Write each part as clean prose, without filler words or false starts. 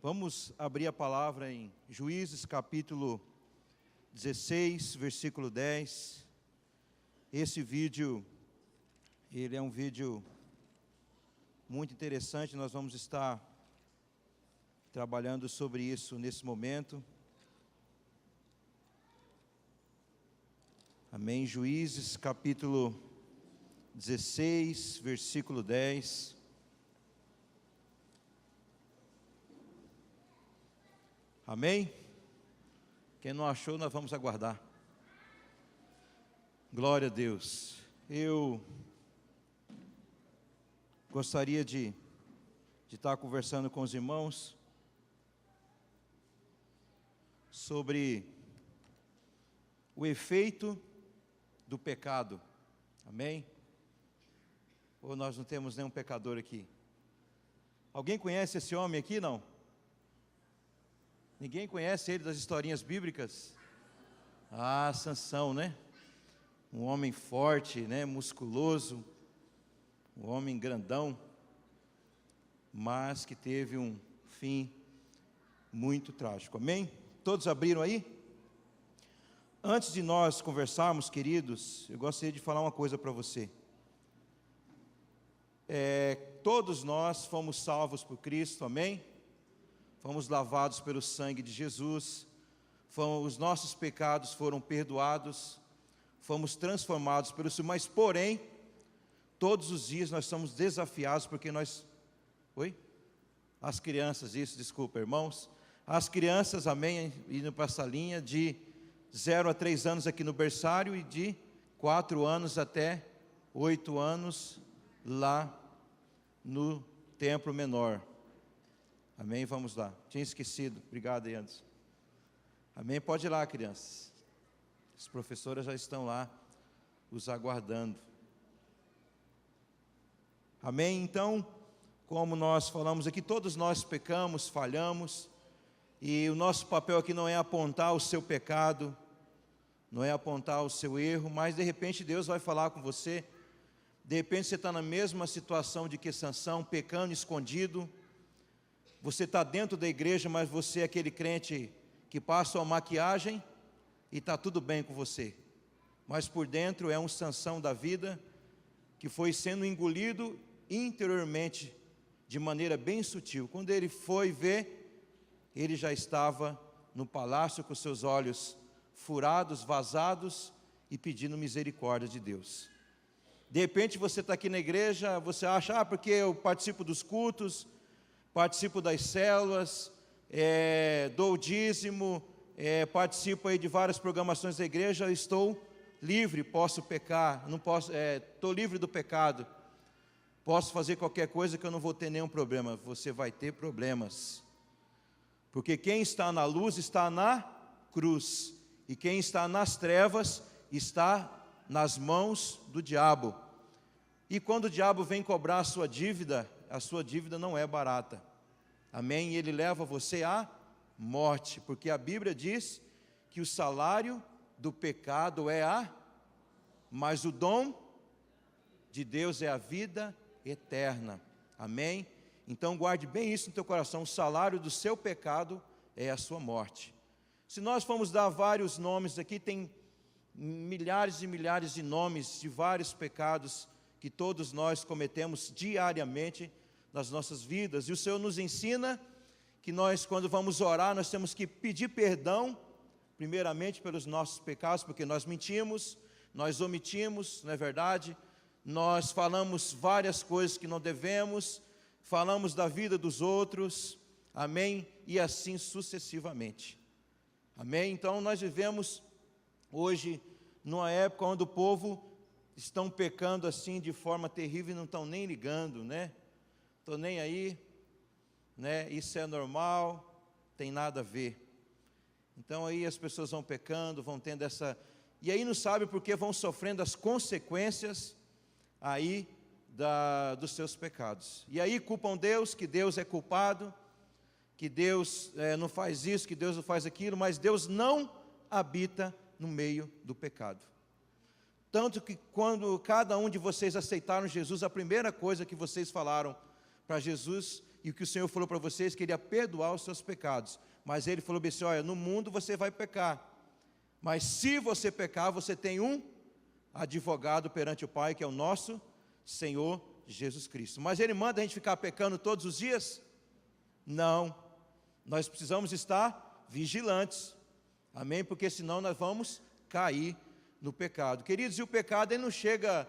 Vamos abrir a palavra em Juízes capítulo 16, versículo 10. Esse vídeo, ele é um vídeo muito interessante, nós vamos estar trabalhando sobre isso nesse momento. Amém. Juízes capítulo 16, versículo 10. Amém? Quem não achou, nós vamos aguardar. Glória a Deus. Eu gostaria de estar conversando com os irmãos sobre o efeito do pecado. Amém? Ou nós não temos nenhum pecador aqui? Alguém conhece esse homem aqui, não? Ninguém conhece ele das historinhas bíblicas? Ah, Sansão, né? Um homem forte, né? Musculoso, um homem grandão, mas que teve um fim muito trágico. Amém? Todos abriram aí? Antes de nós conversarmos, queridos, eu gostaria de falar uma coisa para você. Todos nós fomos salvos por Cristo, amém? Fomos lavados pelo sangue de Jesus, os nossos pecados foram perdoados, fomos transformados pelo Senhor, mas porém, todos os dias nós somos desafiados, porque nós... As crianças, desculpa irmãos, as crianças, amém, indo para essa linha de 0 a 3 anos aqui no berçário e de 4 anos até 8 anos lá no templo menor. Amém? Vamos lá. Tinha esquecido. Obrigado, Anderson. Amém? Pode ir lá, crianças. As professoras já estão lá os aguardando. Amém? Então, como nós falamos aqui, todos nós pecamos, falhamos, e o nosso papel aqui não é apontar o seu pecado, não é apontar o seu erro, mas de repente Deus vai falar com você. De repente você está na mesma situação de que Sansão, pecando escondido. Você está dentro da igreja, mas você é aquele crente que passa uma maquiagem e está tudo bem com você. Mas por dentro é um Sansão da vida que foi sendo engolido interiormente de maneira bem sutil. Quando ele foi ver, ele já estava no palácio com seus olhos furados, vazados e pedindo misericórdia de Deus. De repente você está aqui na igreja, você acha, porque eu participo dos cultos, participo das células, dou o dízimo, participo aí de várias programações da igreja, estou livre, posso pecar, não posso, estou livre do pecado, posso fazer qualquer coisa que eu não vou ter nenhum problema. Você vai ter problemas, porque quem está na luz está na cruz, e quem está nas trevas está nas mãos do diabo. E quando o diabo vem cobrar a sua dívida não é barata. Amém? E ele leva você à morte, porque a Bíblia diz que o salário do pecado mas o dom de Deus é a vida eterna. Amém? Então guarde bem isso no teu coração, o salário do seu pecado é a sua morte. Se nós formos dar vários nomes aqui, tem milhares e milhares de nomes de vários pecados que todos nós cometemos diariamente nas nossas vidas, e o Senhor nos ensina que nós, quando vamos orar, nós temos que pedir perdão, primeiramente pelos nossos pecados, porque nós mentimos, nós omitimos, não é verdade? Nós falamos várias coisas que não devemos, falamos da vida dos outros, amém? E assim sucessivamente, amém? Então nós vivemos hoje numa época onde o povo estão pecando assim de forma terrível e não estão nem ligando, né? Estou nem aí, né? Isso é normal, tem nada a ver. Então aí as pessoas vão pecando, vão tendo essa... E aí não sabe porque vão sofrendo as consequências aí dos seus pecados. E aí culpam Deus, que Deus é culpado, que Deus não faz isso, que Deus não faz aquilo, mas Deus não habita no meio do pecado. Tanto que quando cada um de vocês aceitaram Jesus, a primeira coisa que vocês falaram para Jesus, e o que o Senhor falou para vocês, que Ele ia perdoar os seus pecados. Mas Ele falou assim, olha, no mundo você vai pecar, mas se você pecar, você tem um advogado perante o Pai, que é o nosso Senhor Jesus Cristo. Mas Ele manda a gente ficar pecando todos os dias? Não, nós precisamos estar vigilantes, amém? Porque senão nós vamos cair no pecado. Queridos, e o pecado ele não chega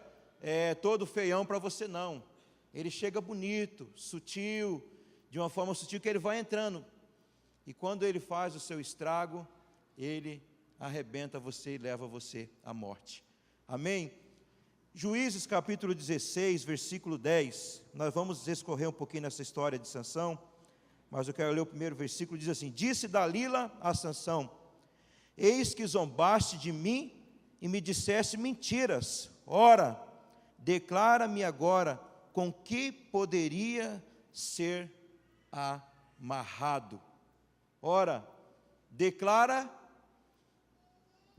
todo feião para você não, ele chega bonito, sutil, de uma forma sutil que ele vai entrando, e quando ele faz o seu estrago, ele arrebenta você e leva você à morte, amém? Juízes capítulo 16, versículo 10, nós vamos discorrer um pouquinho nessa história de Sansão, mas eu quero ler o primeiro versículo, diz assim, disse Dalila a Sansão, eis que zombaste de mim, e me disseste mentiras, ora, declara-me agora, com que poderia ser amarrado? Ora,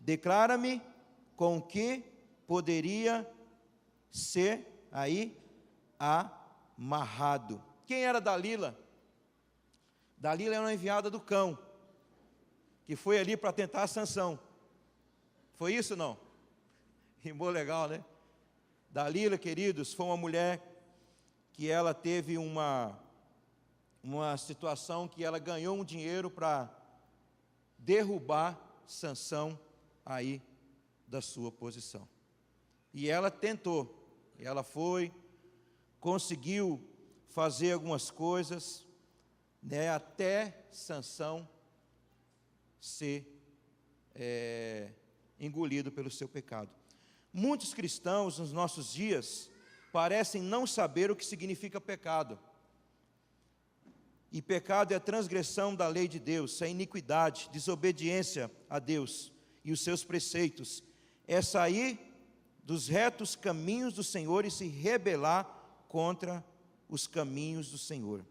declara-me com que poderia ser aí amarrado. Quem era Dalila? Dalila era uma enviada do cão, que foi ali para tentar Sansão. Foi isso não? Rimou legal, né? Dalila, queridos, foi uma mulher que ela teve uma situação que ela ganhou um dinheiro para derrubar Sansão aí da sua posição. E ela tentou, ela foi, conseguiu fazer algumas coisas, né, até Sansão ser engolido pelo seu pecado. Muitos cristãos nos nossos dias parecem não saber o que significa pecado. E pecado é a transgressão da lei de Deus, é iniquidade, desobediência a Deus e os seus preceitos. É sair dos retos caminhos do Senhor e se rebelar contra os caminhos do Senhor.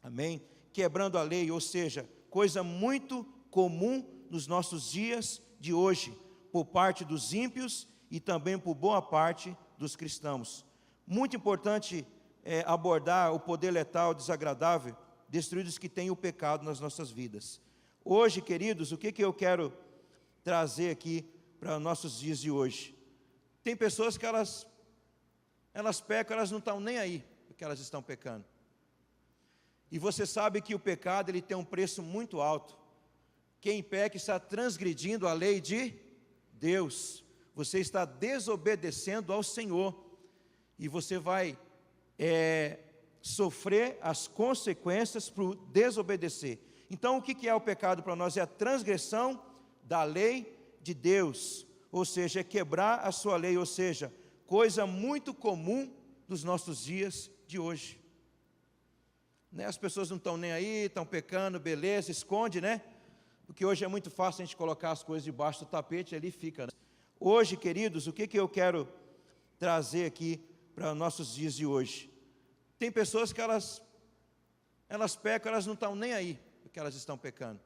Amém? Quebrando a lei, ou seja, coisa muito comum nos nossos dias de hoje, por parte dos ímpios e também por boa parte dos cristãos. Muito importante abordar o poder letal, desagradável, destruídos que tem o pecado nas nossas vidas. Hoje, queridos, o que eu quero trazer aqui para os nossos dias de hoje? Tem pessoas que elas pecam, elas não estão nem aí, porque elas estão pecando. E você sabe que o pecado ele tem um preço muito alto. Quem peca está transgredindo a lei de Deus. Você está desobedecendo ao Senhor. E você vai sofrer as consequências por desobedecer. Então, o que é o pecado para nós? É a transgressão da lei de Deus. Ou seja, é quebrar a sua lei. Ou seja, coisa muito comum dos nossos dias de hoje. Né? As pessoas não estão nem aí, estão pecando, beleza, esconde, né? Porque hoje é muito fácil a gente colocar as coisas debaixo do tapete e ali fica. Né? Hoje, queridos, o que eu quero trazer aqui para os nossos dias de hoje? Tem pessoas que elas pecam, elas não estão nem aí, porque elas estão pecando.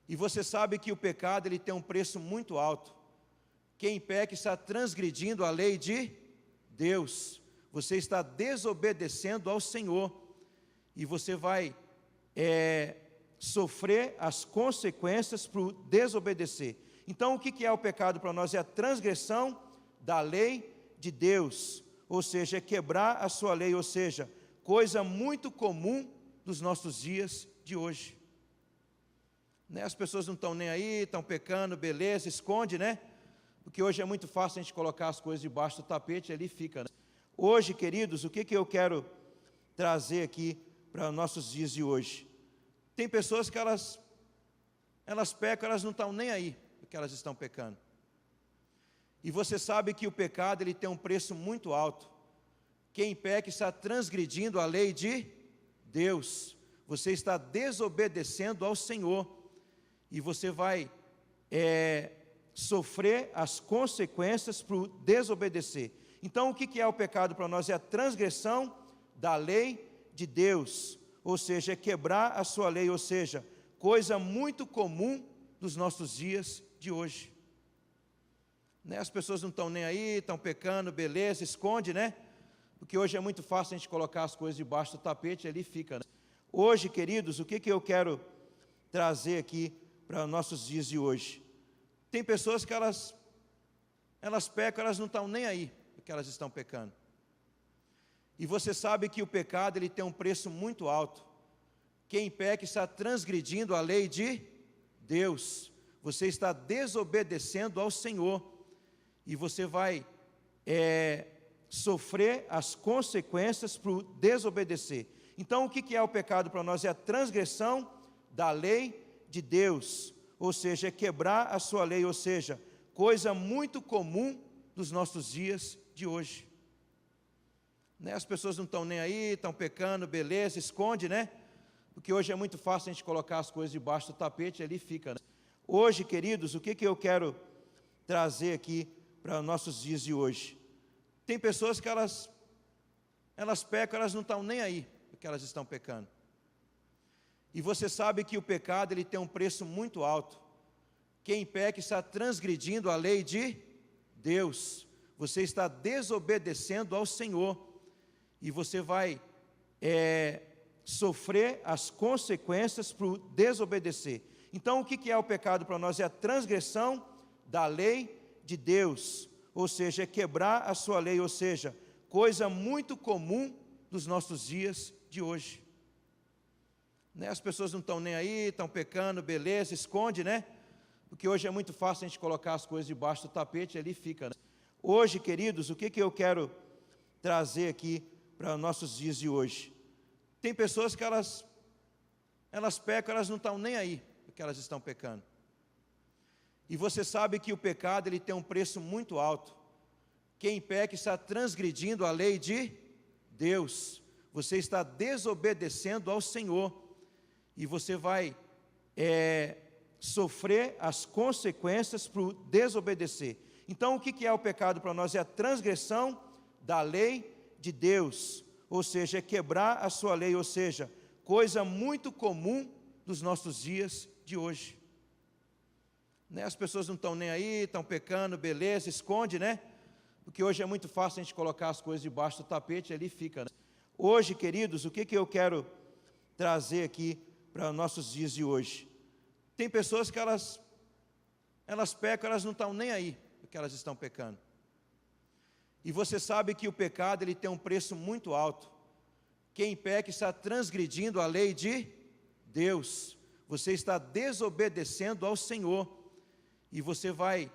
E você sabe que o pecado ele tem um preço muito alto. Quem peca está transgredindo a lei de Deus. Você está desobedecendo ao Senhor. E você vai sofrer as consequências por desobedecer. Então, o que é o pecado para nós? É a transgressão da lei de Deus. Ou seja, é quebrar a sua lei. Ou seja, coisa muito comum dos nossos dias de hoje. Né? As pessoas não estão nem aí, estão pecando, beleza, esconde, né? Porque hoje é muito fácil a gente colocar as coisas debaixo do tapete e ali fica. Né? Hoje, queridos, o que eu quero trazer aqui para os nossos dias de hoje? Tem pessoas que elas pecam, elas não estão nem aí, porque elas estão pecando. E você sabe que o pecado ele tem um preço muito alto. Quem peca está transgredindo a lei de Deus. Você está desobedecendo ao Senhor. E você vai sofrer as consequências por desobedecer. Então, o que é o pecado para nós? É a transgressão da lei de Deus. Ou seja, é quebrar a sua lei. Ou seja, coisa muito comum dos nossos dias de hoje. Né? As pessoas não estão nem aí, estão pecando, beleza, esconde, né? Porque hoje é muito fácil a gente colocar as coisas debaixo do tapete e ali fica, né? Hoje, queridos, o que eu quero trazer aqui para os nossos dias de hoje? Tem pessoas que elas pecam, elas não estão nem aí porque elas estão pecando. E você sabe que o pecado ele tem um preço muito alto. Quem peca está transgredindo a lei de Deus. Você está desobedecendo ao Senhor. E você vai sofrer as consequências por desobedecer. Então, o que é o pecado para nós? É a transgressão da lei de Deus. Ou seja, é quebrar a sua lei. Ou seja, coisa muito comum dos nossos dias de hoje. Né? As pessoas não estão nem aí, estão pecando, beleza, esconde, né? Porque hoje é muito fácil a gente colocar as coisas debaixo do tapete e ali fica, né? Hoje, queridos, o que eu quero trazer aqui para os nossos dias de hoje? Tem pessoas que elas pecam, elas não estão nem aí porque elas estão pecando. E você sabe que o pecado ele tem um preço muito alto. Quem peca está transgredindo a lei de Deus. Você está desobedecendo ao Senhor. E você vai sofrer as consequências por desobedecer. Então, o que é o pecado para nós? É a transgressão da lei de Deus. Ou seja, é quebrar a sua lei. Ou seja, coisa muito comum dos nossos dias de hoje. Né? As pessoas não estão nem aí, estão pecando, beleza, esconde, né? Porque hoje é muito fácil a gente colocar as coisas debaixo do tapete e ali fica, né? Hoje, queridos, o que eu quero trazer aqui para os nossos dias de hoje? Tem pessoas que elas pecam, elas não estão nem aí porque elas estão pecando. E você sabe que o pecado ele tem um preço muito alto. Quem peca está transgredindo a lei de Deus. Você está desobedecendo ao Senhor. E você vai sofrer as consequências por desobedecer. Então, o que é o pecado para nós? É a transgressão da lei de Deus. Ou seja, é quebrar a sua lei. Ou seja, coisa muito comum dos nossos dias de hoje. Né? As pessoas não estão nem aí, estão pecando, beleza, esconde, né? Porque hoje é muito fácil a gente colocar as coisas debaixo do tapete e ali fica, né? Hoje, queridos, o que eu quero trazer aqui para os nossos dias de hoje? Tem pessoas que elas pecam, elas não estão nem aí porque elas estão pecando. E você sabe que o pecado ele tem um preço muito alto. Quem peca está transgredindo a lei de Deus. Você está desobedecendo ao Senhor. E você vai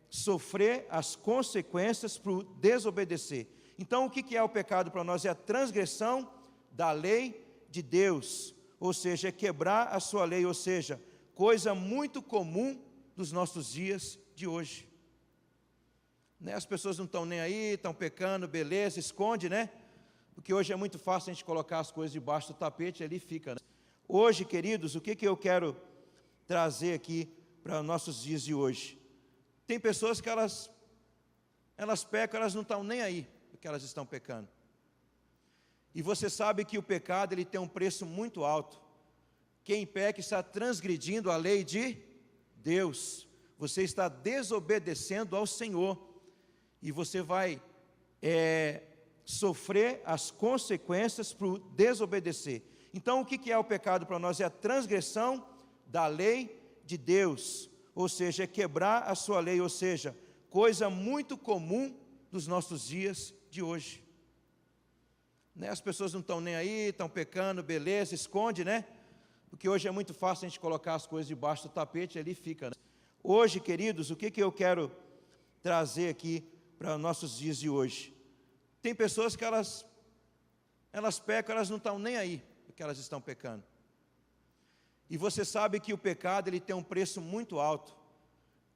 sofrer as consequências por desobedecer. Então, o que é o pecado para nós? É a transgressão da lei de Deus. Ou seja, é quebrar a sua lei. Ou seja, coisa muito comum dos nossos dias de hoje. Né? As pessoas não estão nem aí, estão pecando, beleza, esconde, né? Porque hoje é muito fácil a gente colocar as coisas debaixo do tapete e ali fica, né? Hoje, queridos, o que eu quero trazer aqui para os nossos dias de hoje? Tem pessoas que elas pecam, elas não estão nem aí porque elas estão pecando. E você sabe que o pecado ele tem um preço muito alto. Quem peca está transgredindo a lei de Deus. Você está desobedecendo ao Senhor. E você vai sofrer as consequências por desobedecer. Então, o que é o pecado para nós? É a transgressão da lei de Deus. Ou seja, é quebrar a sua lei. Ou seja, coisa muito comum dos nossos dias de hoje. Né? As pessoas não estão nem aí, estão pecando, beleza, esconde, né? Porque hoje é muito fácil a gente colocar as coisas debaixo do tapete e ali fica, né? Hoje, queridos, o que eu quero trazer aqui para os nossos dias de hoje? Tem pessoas que elas pecam, elas não estão nem aí porque elas estão pecando. E você sabe que o pecado ele tem um preço muito alto.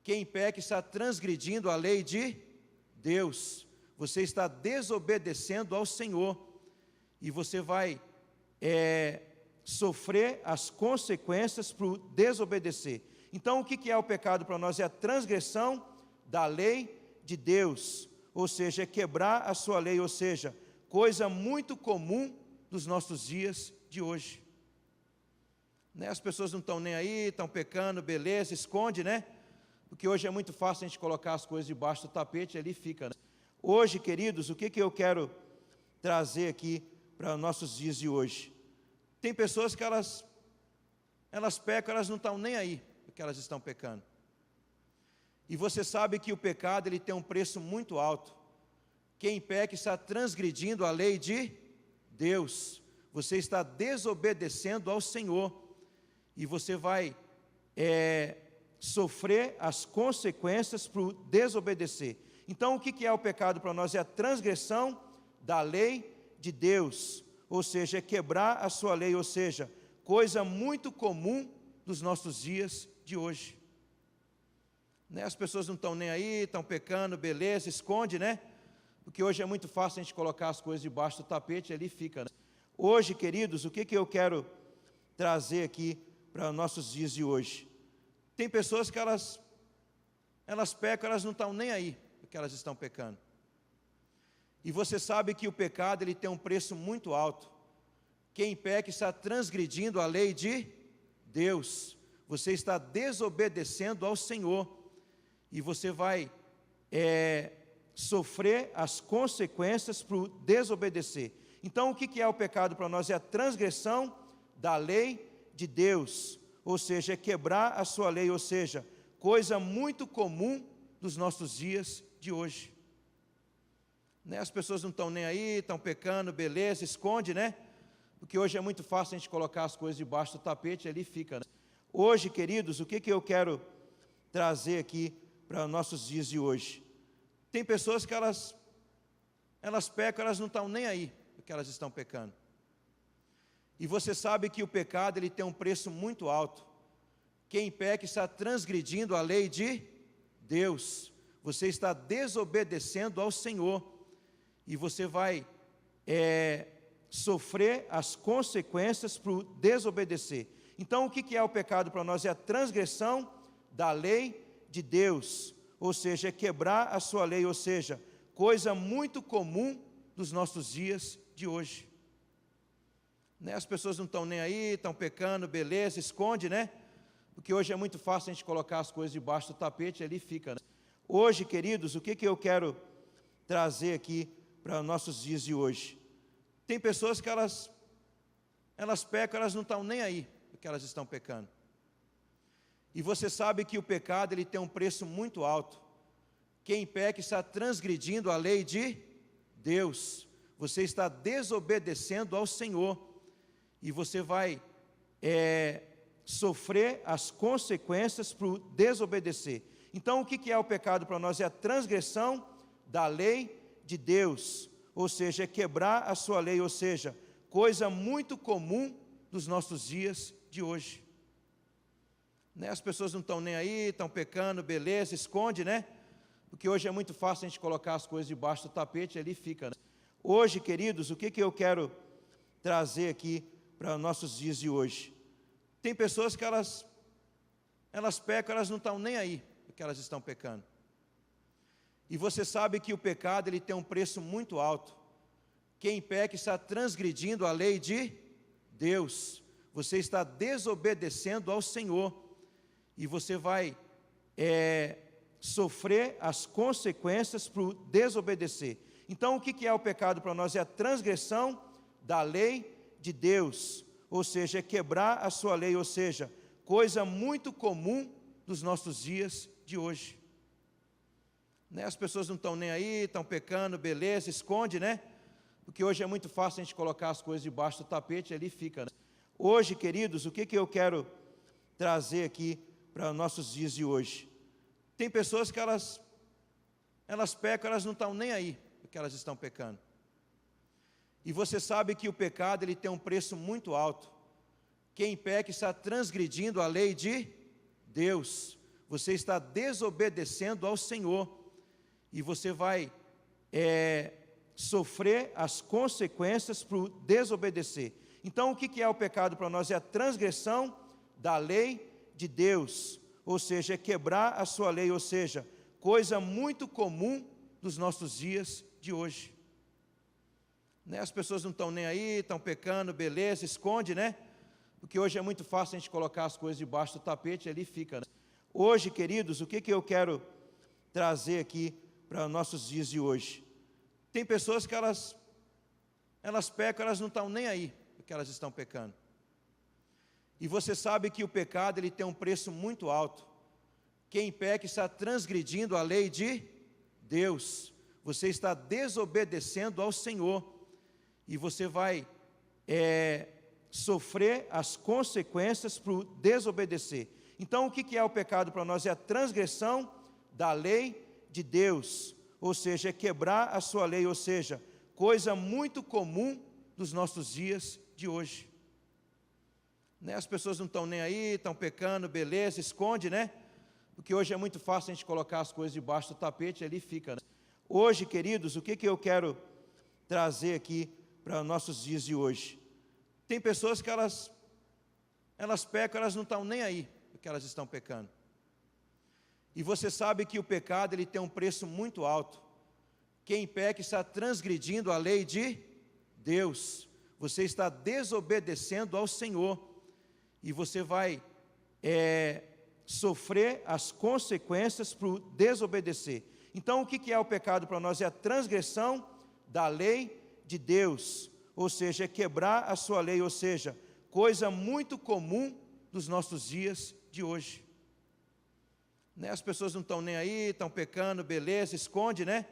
Quem peca está transgredindo a lei de Deus. Você está desobedecendo ao Senhor. E você vai sofrer as consequências por desobedecer. Então, o que é o pecado para nós? É a transgressão da lei de Deus. Ou seja, é quebrar a sua lei. Ou seja, coisa muito comum dos nossos dias de hoje. Né? As pessoas não estão nem aí, estão pecando, beleza, esconde, né? Porque hoje é muito fácil a gente colocar as coisas debaixo do tapete e ali fica, né? Hoje, queridos, o que eu quero trazer aqui para os nossos dias de hoje? Tem pessoas que elas pecam, elas não estão nem aí porque elas estão pecando. E você sabe que o pecado ele tem um preço muito alto. Quem peca está transgredindo a lei de Deus. Você está desobedecendo ao Senhor. E você vai sofrer as consequências por desobedecer. Então, o que é o pecado para nós? É a transgressão da lei de Deus. Ou seja, é quebrar a sua lei. Ou seja, coisa muito comum dos nossos dias de hoje. Né? As pessoas não estão nem aí, estão pecando, beleza, esconde, né? Porque hoje é muito fácil a gente colocar as coisas debaixo do tapete e ali fica. Né? Hoje, queridos, o que eu quero trazer aqui para os nossos dias de hoje? Tem pessoas que elas pecam, elas não estão nem aí porque elas estão pecando. E você sabe que o pecado ele tem um preço muito alto. Quem peca está transgredindo a lei de Deus. Você está desobedecendo ao Senhor. E você vai sofrer as consequências por desobedecer. Então, o que é o pecado para nós? É a transgressão da lei de Deus. Ou seja, é quebrar a sua lei. Ou seja, coisa muito comum dos nossos dias de hoje. Né? As pessoas não estão nem aí, estão pecando, beleza, esconde, né? Porque hoje é muito fácil a gente colocar as coisas debaixo do tapete e ali fica. Né? Hoje, queridos, o que eu quero trazer aqui para os nossos dias de hoje? Tem pessoas que elas pecam, elas não estão nem aí porque elas estão pecando. E você sabe que o pecado ele tem um preço muito alto. Quem peca está transgredindo a lei de Deus. Você está desobedecendo ao Senhor. E você vai sofrer as consequências por desobedecer. Então, o que é o pecado para nós? É a transgressão da lei de Deus. Ou seja, é quebrar a sua lei. Ou seja, coisa muito comum dos nossos dias de hoje. Né? As pessoas não estão nem aí, estão pecando, beleza, esconde, né? Porque hoje é muito fácil a gente colocar as coisas debaixo do tapete e ali fica. Né? Hoje, queridos, o que eu quero trazer aqui para os nossos dias de hoje? Tem pessoas que elas pecam, elas não estão nem aí porque elas estão pecando. E você sabe que o pecado ele tem um preço muito alto. Quem peca está transgredindo a lei de Deus. Você está desobedecendo ao Senhor. E você vai sofrer as consequências por desobedecer. Então, o que é o pecado para nós? É a transgressão da lei de Deus. Ou seja, é quebrar a sua lei. Ou seja, coisa muito comum dos nossos dias de hoje. Né? As pessoas não estão nem aí, estão pecando, beleza, esconde, né? Porque hoje é muito fácil a gente colocar as coisas debaixo do tapete e ali fica. Né? Hoje, queridos, o que eu quero trazer aqui para os nossos dias de hoje? Tem pessoas que elas pecam, elas não estão nem aí porque elas estão pecando. E você sabe que o pecado ele tem um preço muito alto. Quem peca está transgredindo a lei de Deus. Você está desobedecendo ao Senhor. E você vai sofrer as consequências por desobedecer. Então, o que é o pecado para nós? É a transgressão da lei de Deus. Ou seja, é quebrar a sua lei. Ou seja, coisa muito comum dos nossos dias de hoje. Né? As pessoas não estão nem aí, estão pecando, beleza, esconde, né? Porque hoje é muito fácil a gente colocar as coisas debaixo do tapete e ali fica. Né? Hoje, queridos, o que eu quero trazer aqui para os nossos dias de hoje? Tem pessoas que elas pecam, elas não estão nem aí porque elas estão pecando. E você sabe que o pecado ele tem um preço muito alto. Quem peca está transgredindo a lei de Deus. Você está desobedecendo ao Senhor. E você vai sofrer as consequências por desobedecer. Então, o que é o pecado para nós? É a transgressão da lei de Deus. Ou seja, é quebrar a sua lei. Ou seja, coisa muito comum dos nossos dias de hoje. Né? As pessoas não estão nem aí, estão pecando, beleza, esconde, né? Porque hoje é muito fácil a gente colocar as coisas debaixo do tapete e ali fica. Né? Hoje, queridos, o que eu quero trazer aqui para os nossos dias de hoje? Tem pessoas que elas pecam, elas não estão nem aí porque elas estão pecando. E você sabe que o pecado ele tem um preço muito alto. Quem peca está transgredindo a lei de Deus. Você está desobedecendo ao Senhor. E você vai sofrer as consequências por desobedecer. Então, o que é o pecado para nós? É a transgressão da lei de Deus. Ou seja, é quebrar a sua lei. Ou seja, coisa muito comum dos nossos dias de hoje. Né? As pessoas não estão nem aí, estão pecando, beleza, esconde, né? Porque hoje é muito fácil a gente colocar as coisas debaixo do tapete e ali fica. Né? Hoje, queridos, o que eu quero trazer aqui para os nossos dias de hoje? Tem pessoas que elas pecam, elas não estão nem aí porque elas estão pecando. E você sabe que o pecado ele tem um preço muito alto. Quem peca está transgredindo a lei de Deus. Você está desobedecendo ao Senhor. E você vai sofrer as consequências por desobedecer. Então, o que é o pecado para nós? É a transgressão da lei de Deus. Ou seja, é quebrar a sua lei. Ou seja, coisa muito comum dos nossos dias de hoje. Né? As pessoas não estão nem aí, estão pecando, beleza, esconde, né?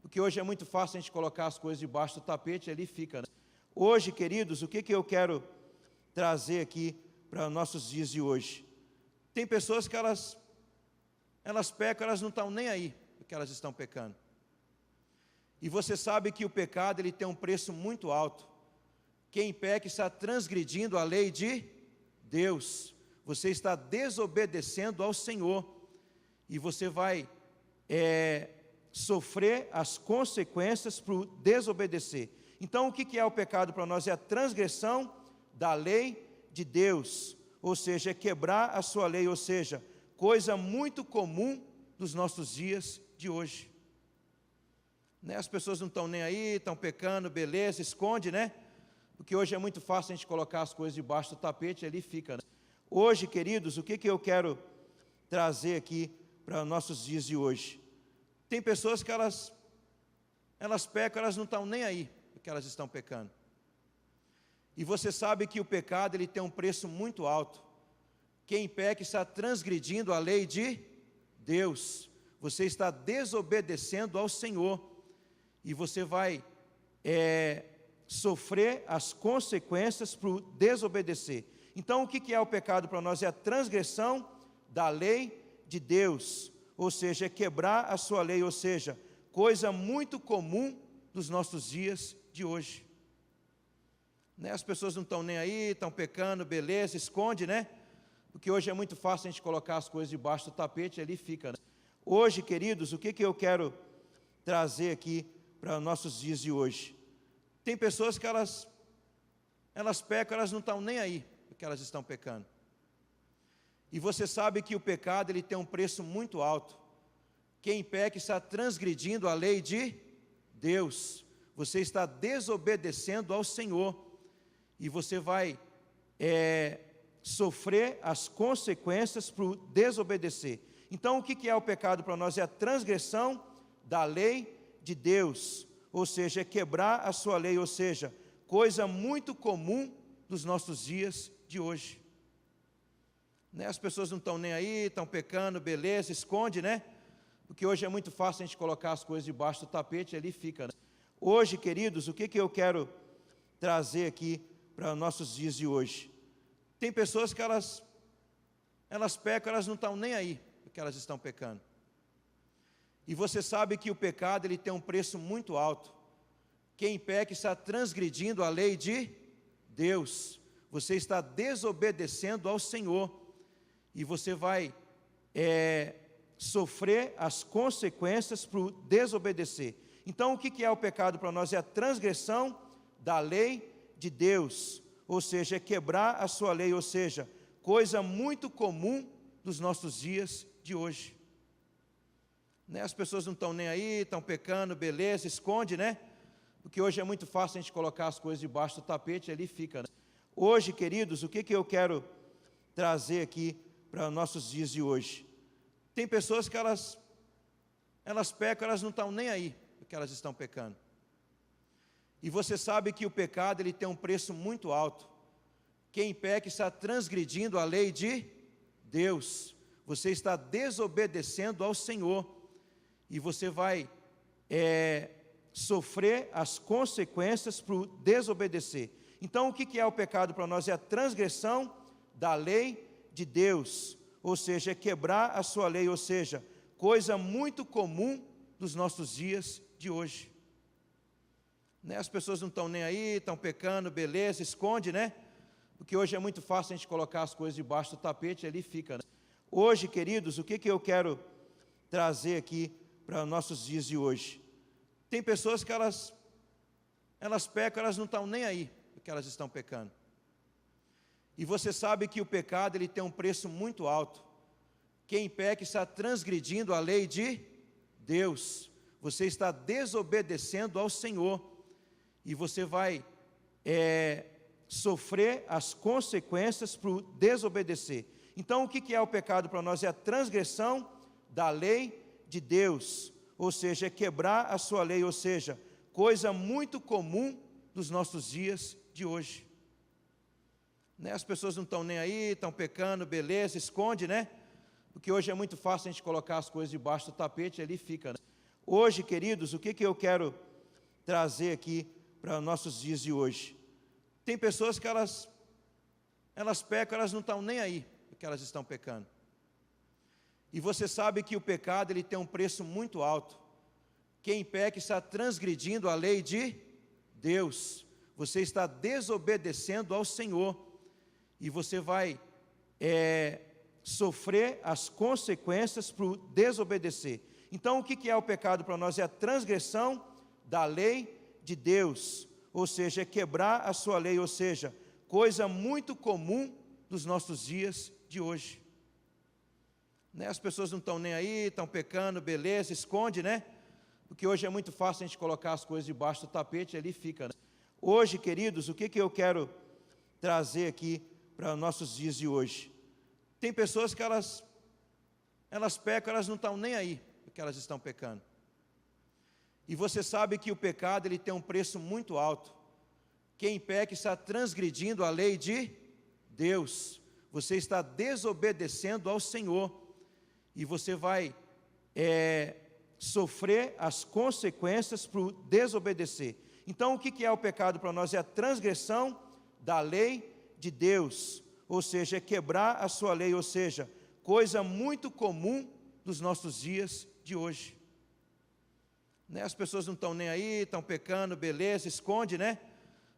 Porque hoje é muito fácil a gente colocar as coisas debaixo do tapete e ali fica. Né? Hoje, queridos, o que eu quero trazer aqui para os nossos dias de hoje? Tem pessoas que elas pecam, elas não estão nem aí porque elas estão pecando. E você sabe que o pecado ele tem um preço muito alto. Quem peca está transgredindo a lei de Deus. Você está desobedecendo ao Senhor. E você vai sofrer as consequências por desobedecer. Então, o que é o pecado para nós? É a transgressão da lei de Deus. Ou seja, é quebrar a sua lei. Ou seja, coisa muito comum dos nossos dias de hoje. Né? As pessoas não estão nem aí, estão pecando, beleza, esconde, né? Porque hoje é muito fácil a gente colocar as coisas debaixo do tapete e ali fica. Né? Hoje, queridos, o que eu quero trazer aqui para os nossos dias de hoje? Tem pessoas que elas pecam, elas não estão nem aí porque elas estão pecando. E você sabe que o pecado ele tem um preço muito alto. Quem peca está transgredindo a lei de Deus. Você está desobedecendo ao Senhor. E você vai sofrer as consequências por desobedecer. Então, o que é o pecado para nós? É a transgressão da lei de Deus. Ou seja, é quebrar a sua lei. Ou seja, coisa muito comum dos nossos dias de hoje. Né? As pessoas não estão nem aí, estão pecando, beleza, esconde, né? Porque hoje é muito fácil a gente colocar as coisas debaixo do tapete e ali fica. Né? Hoje, queridos, o que eu quero trazer aqui para os nossos dias de hoje? Tem pessoas que elas pecam, elas não estão nem aí porque elas estão pecando. E você sabe que o pecado ele tem um preço muito alto. Quem peca está transgredindo a lei de Deus. Você está desobedecendo ao Senhor. E você vai sofrer as consequências por desobedecer. Então, o que é o pecado para nós? É a transgressão da lei de Deus. Ou seja, é quebrar a sua lei. Ou seja, coisa muito comum dos nossos dias de hoje. Né? As pessoas não estão nem aí, estão pecando, beleza, esconde, né? Porque hoje é muito fácil a gente colocar as coisas debaixo do tapete e ali fica. Né? Hoje, queridos, o que eu quero trazer aqui para os nossos dias de hoje? Tem pessoas que elas pecam, elas não estão nem aí porque elas estão pecando. E você sabe que o pecado ele tem um preço muito alto. Quem peca está transgredindo a lei de Deus. Você está desobedecendo ao Senhor. E você vai sofrer as consequências por desobedecer. Então, o que é o pecado para nós? É a transgressão da lei de Deus. Ou seja, é quebrar a sua lei. Ou seja, coisa muito comum dos nossos dias de hoje. Né? As pessoas não estão nem aí, estão pecando, beleza, esconde, né? Porque hoje é muito fácil a gente colocar as coisas debaixo do tapete e ali fica. Né? Hoje, queridos, o que eu quero trazer aqui para os nossos dias de hoje? Tem pessoas que elas pecam, elas não estão nem aí porque elas estão pecando. E você sabe que o pecado ele tem um preço muito alto. Quem peca está transgredindo a lei de Deus. Você está desobedecendo ao Senhor. E você vai sofrer as consequências por desobedecer. Então, o que é o pecado para nós? É a transgressão da lei de Deus. Ou seja, é quebrar a sua lei. Ou seja, coisa muito comum dos nossos dias de hoje. Né? As pessoas não estão nem aí, estão pecando, beleza, esconde, né? Porque hoje é muito fácil a gente colocar as coisas debaixo do tapete e ali fica. Né? Hoje, queridos, o que eu quero trazer aqui para os nossos dias de hoje? Tem pessoas que elas pecam, elas não estão nem aí, porque elas estão pecando. E você sabe que o pecado ele tem um preço muito alto. Quem peca está transgredindo a lei de Deus. Você está desobedecendo ao Senhor. E você vai sofrer as consequências por desobedecer. Então, o que é o pecado para nós? É a transgressão da lei de Deus. Ou seja, é quebrar a sua lei. Ou seja, coisa muito comum dos nossos dias de hoje. Né? As pessoas não estão nem aí, estão pecando, beleza, esconde, né? Porque hoje é muito fácil a gente colocar as coisas debaixo do tapete e ali fica. Né? Hoje, queridos, o que eu quero trazer aqui para os nossos dias de hoje? Tem pessoas que elas pecam, elas não estão nem aí, porque elas estão pecando. E você sabe que o pecado ele tem um preço muito alto. Quem peca está transgredindo a lei de Deus. Você está desobedecendo ao Senhor. E você vai sofrer as consequências por desobedecer. Então, o que é o pecado para nós? É a transgressão da lei de Deus. Ou seja, é quebrar a sua lei. Ou seja, coisa muito comum dos nossos dias de hoje. Né? As pessoas não estão nem aí, estão pecando, beleza, esconde, né? Porque hoje é muito fácil a gente colocar as coisas debaixo do tapete e ali fica. Né? Hoje, queridos, o que eu quero trazer aqui para os nossos dias de hoje? Tem pessoas que elas pecam, elas não estão nem aí, porque elas estão pecando. E você sabe que o pecado ele tem um preço muito alto. Quem peca está transgredindo a lei de Deus. Você está desobedecendo ao Senhor. E você vai sofrer as consequências por desobedecer. Então, o que é o pecado para nós? É a transgressão da lei de Deus. Ou seja, é quebrar a sua lei. Ou seja, coisa muito comum dos nossos dias de hoje. Né? As pessoas não estão nem aí, estão pecando, beleza, esconde, né?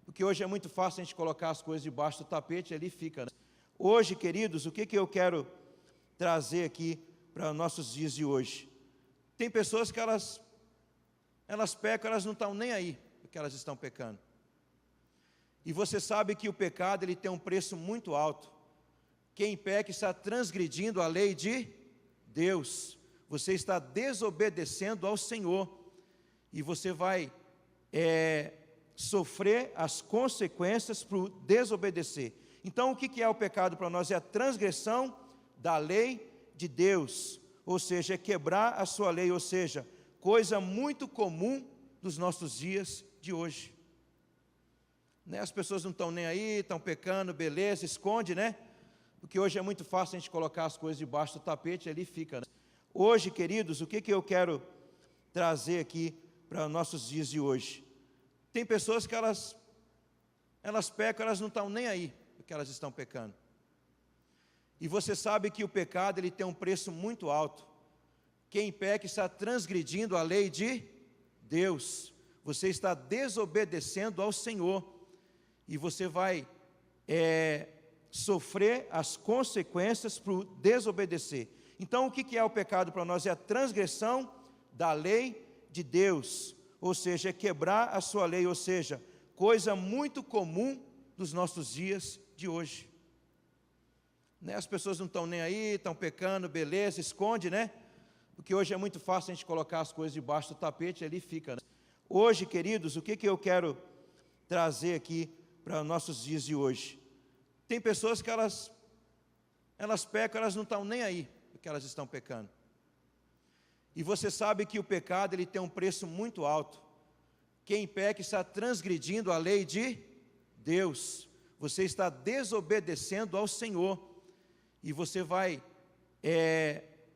Porque hoje é muito fácil a gente colocar as coisas debaixo do tapete e ali fica. Né? Hoje, queridos, o que eu quero trazer aqui para os nossos dias de hoje? Tem pessoas que elas pecam, elas não estão nem aí, porque elas estão pecando. E você sabe que o pecado ele tem um preço muito alto. Quem peca está transgredindo a lei de Deus. Você está desobedecendo ao Senhor. E você vai sofrer as consequências por desobedecer. Então, o que é o pecado para nós? É a transgressão da lei de Deus. Ou seja, é quebrar a sua lei. Ou seja, coisa muito comum dos nossos dias de hoje. Né? As pessoas não estão nem aí, estão pecando, beleza, esconde, né? Porque hoje é muito fácil a gente colocar as coisas debaixo do tapete e ali fica. Né? Hoje, queridos, o que eu quero trazer aqui para os nossos dias de hoje? Tem pessoas que elas pecam, elas não estão nem aí, porque elas estão pecando. E você sabe que o pecado ele tem um preço muito alto. Quem peca está transgredindo a lei de Deus. Você está desobedecendo ao Senhor. E você vai sofrer as consequências por desobedecer. Então, o que é o pecado para nós? É a transgressão da lei de Deus. Ou seja, é quebrar a sua lei. Ou seja, coisa muito comum dos nossos dias de hoje. Né? As pessoas não estão nem aí, estão pecando, beleza, esconde, né? Porque hoje é muito fácil a gente colocar as coisas debaixo do tapete e ali fica. Né? Hoje, queridos, o que eu quero trazer aqui para os nossos dias de hoje? Tem pessoas que elas pecam, elas não estão nem aí, porque elas estão pecando. E você sabe que o pecado ele tem um preço muito alto. Quem peca está transgredindo a lei de Deus. Você está desobedecendo ao Senhor. E você vai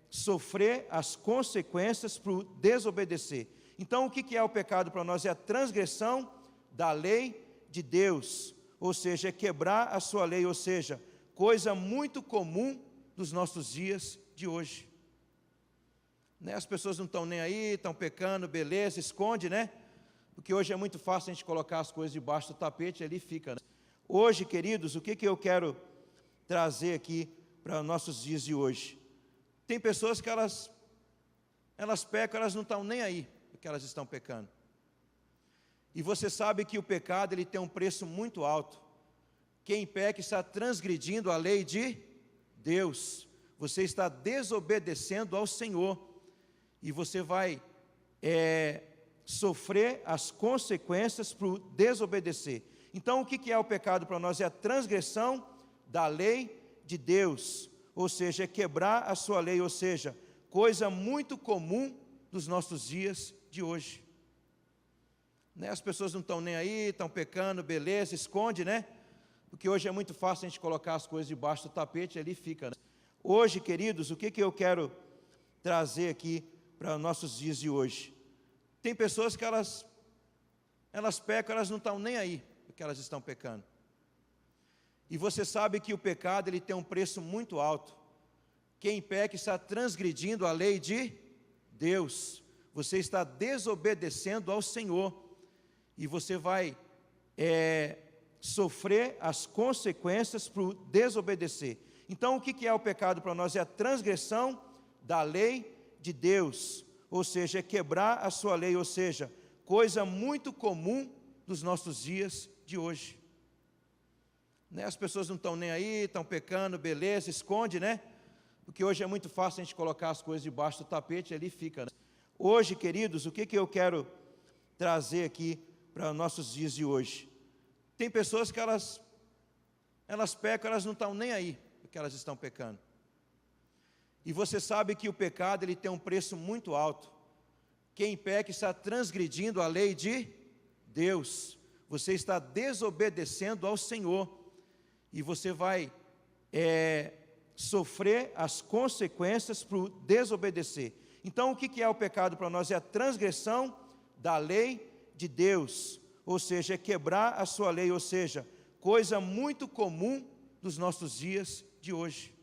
sofrer as consequências por desobedecer. Então, o que é o pecado para nós? É a transgressão da lei de Deus. Ou seja, é quebrar a sua lei. Ou seja, coisa muito comum dos nossos dias de hoje. Né? As pessoas não estão nem aí, estão pecando, beleza, esconde, né? Porque hoje é muito fácil a gente colocar as coisas debaixo do tapete e ali fica. Né? Hoje, queridos, o que eu quero trazer aqui para os nossos dias de hoje? Tem pessoas que elas pecam, elas não estão nem aí, porque elas estão pecando. E você sabe que o pecado ele tem um preço muito alto. Quem peca está transgredindo a lei de Deus. Você está desobedecendo ao Senhor. E você vai sofrer as consequências por desobedecer. Então, o que é o pecado para nós? É a transgressão da lei de Deus. Ou seja, é quebrar a sua lei. Ou seja, coisa muito comum dos nossos dias de hoje. Né? As pessoas não estão nem aí, estão pecando, beleza, esconde, né? Porque hoje é muito fácil a gente colocar as coisas debaixo do tapete e ali fica. Né? Hoje, queridos, o que eu quero trazer aqui para os nossos dias de hoje? Tem pessoas que elas pecam, elas não estão nem aí, porque elas estão pecando. E você sabe que o pecado ele tem um preço muito alto. Quem peca está transgredindo a lei de Deus. Você está desobedecendo ao Senhor. E você vai sofrer as consequências por desobedecer. Então, o que é o pecado para nós? É a transgressão da lei de Deus. Ou seja, é quebrar a sua lei. Ou seja, coisa muito comum dos nossos dias de hoje. Né? As pessoas não estão nem aí, estão pecando, beleza, esconde, né? Porque hoje é muito fácil a gente colocar as coisas debaixo do tapete e ali fica. Né? Hoje, queridos, o que eu quero trazer aqui para os nossos dias de hoje? Tem pessoas que elas pecam, elas não estão nem aí, porque elas estão pecando. E você sabe que o pecado ele tem um preço muito alto. Quem peca está transgredindo a lei de Deus. Você está desobedecendo ao Senhor. E você vai sofrer as consequências por desobedecer. Então, o que é o pecado para nós? É a transgressão da lei de Deus. Ou seja, é quebrar a sua lei. Ou seja, coisa muito comum dos nossos dias de hoje.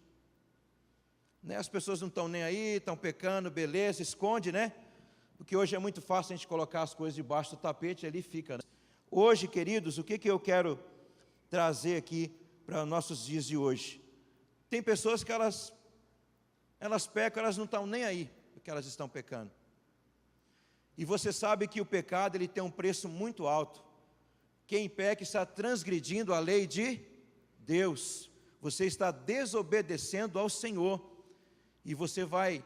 Né? As pessoas não estão nem aí, estão pecando, beleza, esconde, né? Porque hoje é muito fácil a gente colocar as coisas debaixo do tapete e ali fica. Né? Hoje, queridos, o que eu quero trazer aqui para os nossos dias de hoje? Tem pessoas que elas pecam, elas não estão nem aí, porque elas estão pecando. E você sabe que o pecado ele tem um preço muito alto. Quem peca está transgredindo a lei de Deus. Você está desobedecendo ao Senhor. E você vai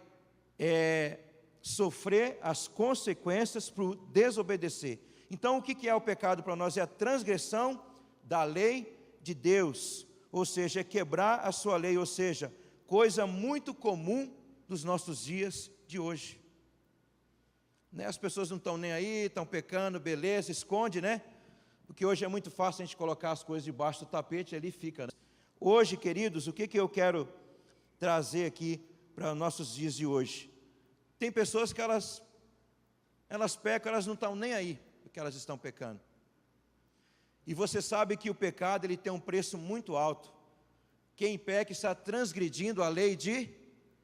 sofrer as consequências por desobedecer. Então, o que é o pecado para nós? É a transgressão da lei de Deus. Ou seja, é quebrar a sua lei. Ou seja, coisa muito comum dos nossos dias de hoje. Né? As pessoas não estão nem aí, estão pecando, beleza, esconde, né? Porque hoje é muito fácil a gente colocar as coisas debaixo do tapete e ali fica. Né? Hoje, queridos, o que eu quero trazer aqui para os nossos dias de hoje? Tem pessoas que elas pecam, elas não estão nem aí, porque elas estão pecando. E você sabe que o pecado ele tem um preço muito alto. Quem peca está transgredindo a lei de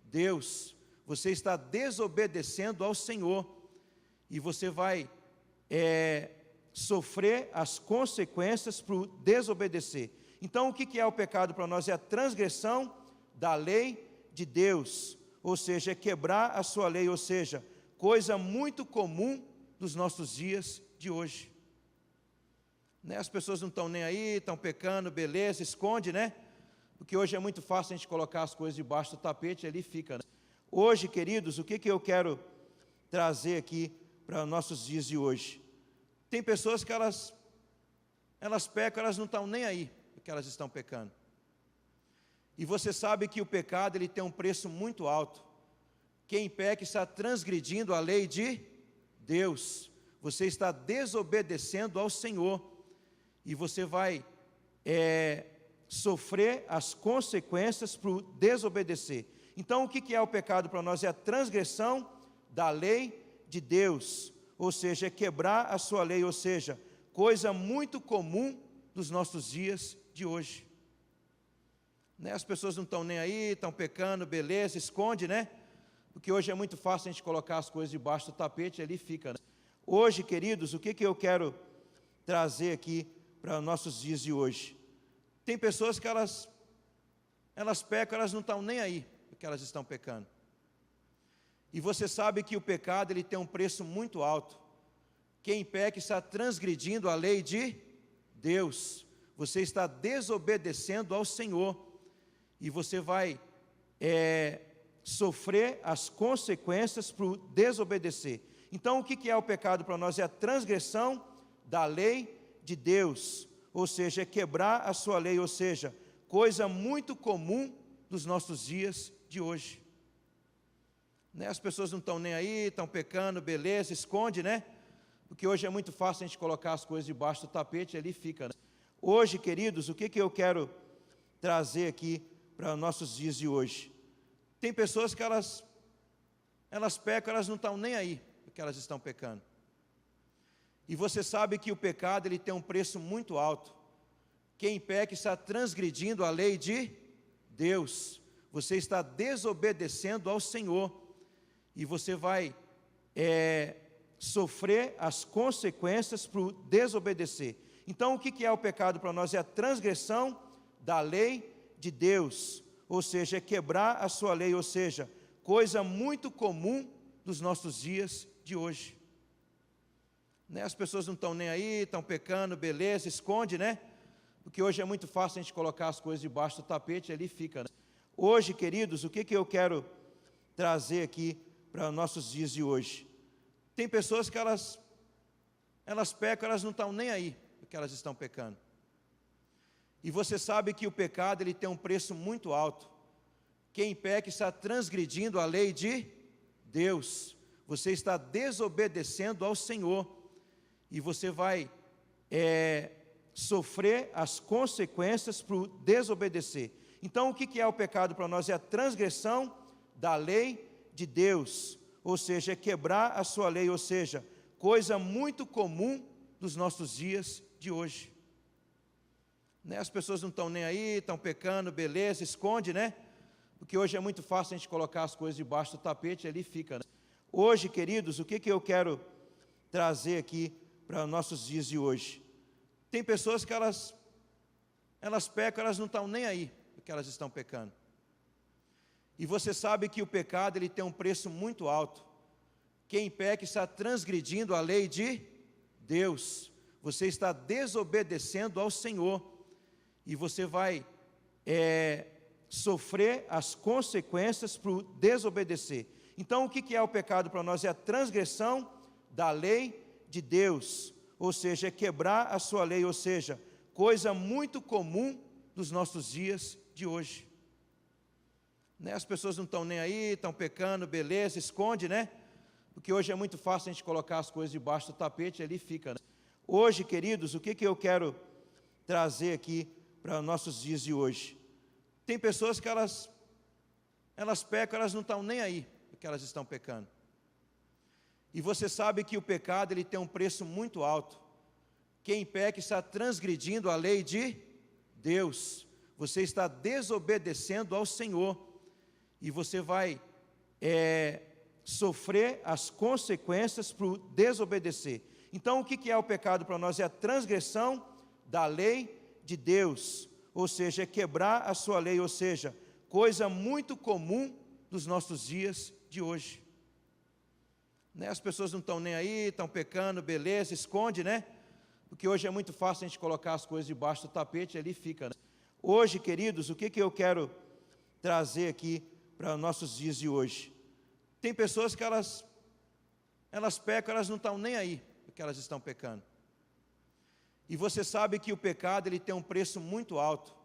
Deus. Você está desobedecendo ao Senhor. E você vai sofrer as consequências por desobedecer. Então, o que é o pecado para nós? É a transgressão da lei de Deus. Ou seja, é quebrar a sua lei. Ou seja, coisa muito comum dos nossos dias de hoje. Né? As pessoas não estão nem aí, estão pecando, beleza, esconde, né? Porque hoje é muito fácil a gente colocar as coisas debaixo do tapete e ali fica. Né? Hoje, queridos, o que eu quero trazer aqui para os nossos dias de hoje? Tem pessoas que elas pecam, elas não estão nem aí, porque elas estão pecando. E você sabe que o pecado ele tem um preço muito alto. Quem peca está transgredindo a lei de Deus. você está desobedecendo ao Senhor e você vai sofrer as consequências por desobedecer. Então, o que é o pecado para nós? É a transgressão da lei de Deus, ou seja, é quebrar a sua lei, ou seja, coisa muito comum dos nossos dias de hoje. Né? As pessoas não estão nem aí, estão pecando, beleza, esconde, né? Porque hoje é muito fácil a gente colocar as coisas debaixo do tapete e ali fica. Né? Hoje, queridos, o que eu quero trazer aqui para os nossos dias de hoje? Tem pessoas que elas pecam, elas não estão nem aí, porque elas estão pecando. E você sabe que o pecado ele tem um preço muito alto. Quem peca está transgredindo a lei de Deus. Você está desobedecendo ao Senhor. E você vai sofrer as consequências por desobedecer. Então, o que é o pecado para nós? É a transgressão da lei de Deus. Ou seja, é quebrar a sua lei, ou seja, coisa muito comum dos nossos dias de hoje. Né? As pessoas não estão nem aí, estão pecando, beleza, esconde, né? Porque hoje é muito fácil a gente colocar as coisas debaixo do tapete e ali fica. Né? Hoje, queridos, o que eu quero trazer aqui para os nossos dias de hoje? Tem pessoas que elas pecam, elas não estão nem aí, porque elas estão pecando. E você sabe que o pecado ele tem um preço muito alto. Quem peca está transgredindo a lei de Deus. Você está desobedecendo ao Senhor. E você vai sofrer as consequências por desobedecer. Então, o que é o pecado para nós? É a transgressão da lei de Deus. Ou seja, é quebrar a sua lei, ou seja, coisa muito comum dos nossos dias de hoje. Né? As pessoas não estão nem aí, estão pecando, beleza, esconde, né? Porque hoje é muito fácil a gente colocar as coisas debaixo do tapete e ali fica. Né? Hoje, queridos, o que eu quero trazer aqui para os nossos dias de hoje? Tem pessoas que elas pecam, elas não estão nem aí, porque elas estão pecando. E você sabe que o pecado ele tem um preço muito alto. Quem peca está transgredindo a lei de Deus. Você está desobedecendo ao Senhor. E você vai sofrer as consequências por desobedecer. Então, o que é o pecado para nós? É a transgressão da lei de Deus. Ou seja, é quebrar a sua lei, ou seja, coisa muito comum dos nossos dias de hoje. Né? As pessoas não estão nem aí, estão pecando, beleza, esconde, né? Porque hoje é muito fácil a gente colocar as coisas debaixo do tapete e ali fica. Né? Hoje, queridos, o que eu quero trazer aqui para os nossos dias de hoje? Tem pessoas que elas pecam, elas não estão nem aí, porque elas estão pecando. E você sabe que o pecado ele tem um preço muito alto. Quem peca está transgredindo a lei de Deus. Você está desobedecendo ao Senhor. E você vai sofrer as consequências por desobedecer. Então, o que é o pecado para nós? É a transgressão da lei de Deus. Ou seja, é quebrar a sua lei, ou seja, coisa muito comum dos nossos dias de hoje. Né? As pessoas não estão nem aí, estão pecando, beleza, esconde, né? Porque hoje é muito fácil a gente colocar as coisas debaixo do tapete e ali fica. Né? Hoje, queridos, o que eu quero trazer aqui para os nossos dias de hoje? Tem pessoas que elas pecam, elas não estão nem aí, porque elas estão pecando. E você sabe que o pecado ele tem um preço muito alto. Quem peca está transgredindo a lei de Deus. Você está desobedecendo ao Senhor. E você vai sofrer as consequências por desobedecer. Então, o que é o pecado para nós? É a transgressão da lei de Deus. Ou seja, é quebrar a sua lei, ou seja, coisa muito comum dos nossos dias de hoje. Né? As pessoas não estão nem aí, estão pecando, beleza, esconde, né? Porque hoje é muito fácil a gente colocar as coisas debaixo do tapete e ali fica. Né? Hoje, queridos, o que eu quero trazer aqui para os nossos dias de hoje? Tem pessoas que elas pecam, elas não estão nem aí, porque elas estão pecando. E você sabe que o pecado ele tem um preço muito alto.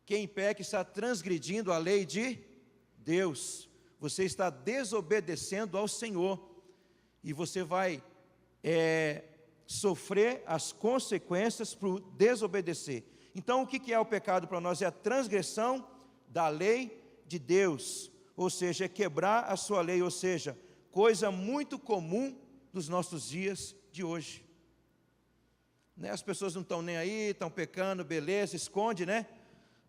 Quem peca está transgredindo a lei de Deus. Você está desobedecendo ao Senhor. E você vai sofrer as consequências por desobedecer. Então, o que é o pecado para nós? É a transgressão da lei de Deus, ou seja, é quebrar a sua lei, ou seja, coisa muito comum dos nossos dias de hoje. Né? As pessoas não estão nem aí, estão pecando, beleza, esconde, né?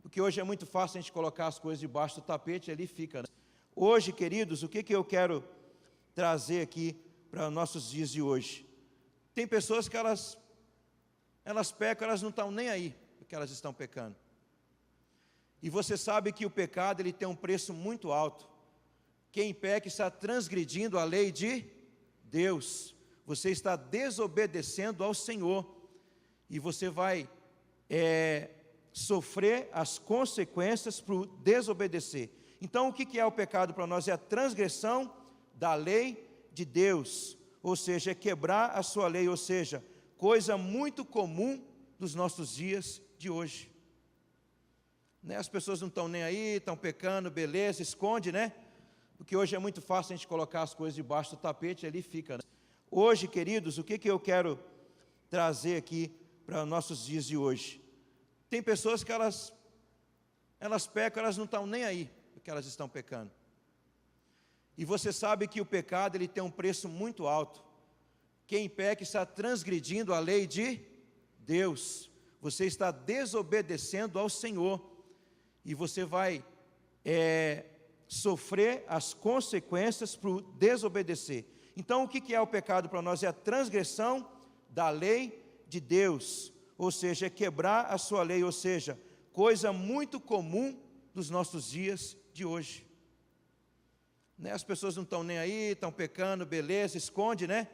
Porque hoje é muito fácil a gente colocar as coisas debaixo do tapete e ali fica. Né? Hoje, queridos, o que eu quero trazer aqui para os nossos dias de hoje? Tem pessoas que elas pecam, elas não estão nem aí, porque elas estão pecando. E você sabe que o pecado ele tem um preço muito alto. Quem peca está transgredindo a lei de Deus. Você está desobedecendo ao Senhor. E você vai sofrer as consequências por desobedecer. Então, o que é o pecado para nós? É a transgressão da lei de Deus. Ou seja, é quebrar a sua lei, ou seja, coisa muito comum dos nossos dias de hoje. Né? As pessoas não estão nem aí, estão pecando, beleza, esconde, né? Porque hoje é muito fácil a gente colocar as coisas debaixo do tapete e ali fica. Né? Hoje, queridos, o que eu quero trazer aqui para os nossos dias de hoje? Tem pessoas que elas pecam, elas não estão nem aí, porque elas estão pecando. E você sabe que o pecado ele tem um preço muito alto. Quem peca está transgredindo a lei de Deus. Você está desobedecendo ao Senhor. E você vai sofrer as consequências por desobedecer. Então, o que é o pecado para nós? É a transgressão da lei de Deus. Ou seja, é quebrar a sua lei, ou seja, coisa muito comum dos nossos dias de hoje. Né? As pessoas não estão nem aí, estão pecando, beleza, esconde, né?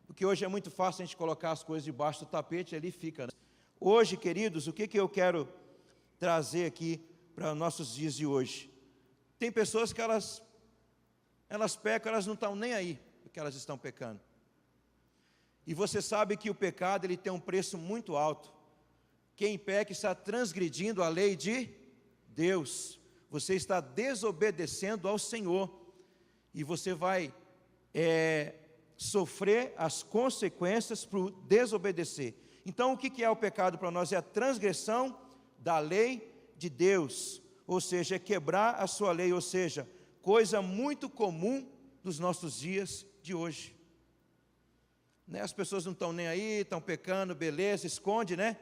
Porque hoje é muito fácil a gente colocar as coisas debaixo do tapete e ali fica. Né? Hoje, queridos, o que eu quero trazer aqui para os nossos dias de hoje? Tem pessoas que elas pecam, elas não estão nem aí, porque elas estão pecando. E você sabe que o pecado ele tem um preço muito alto. Quem peca está transgredindo a lei de Deus. Você está desobedecendo ao Senhor. E você vai sofrer as consequências por desobedecer. Então, o que é o pecado para nós? É a transgressão da lei de Deus. Ou seja, é quebrar a sua lei, ou seja, coisa muito comum dos nossos dias de hoje. Né? As pessoas não estão nem aí, estão pecando, beleza, esconde, né?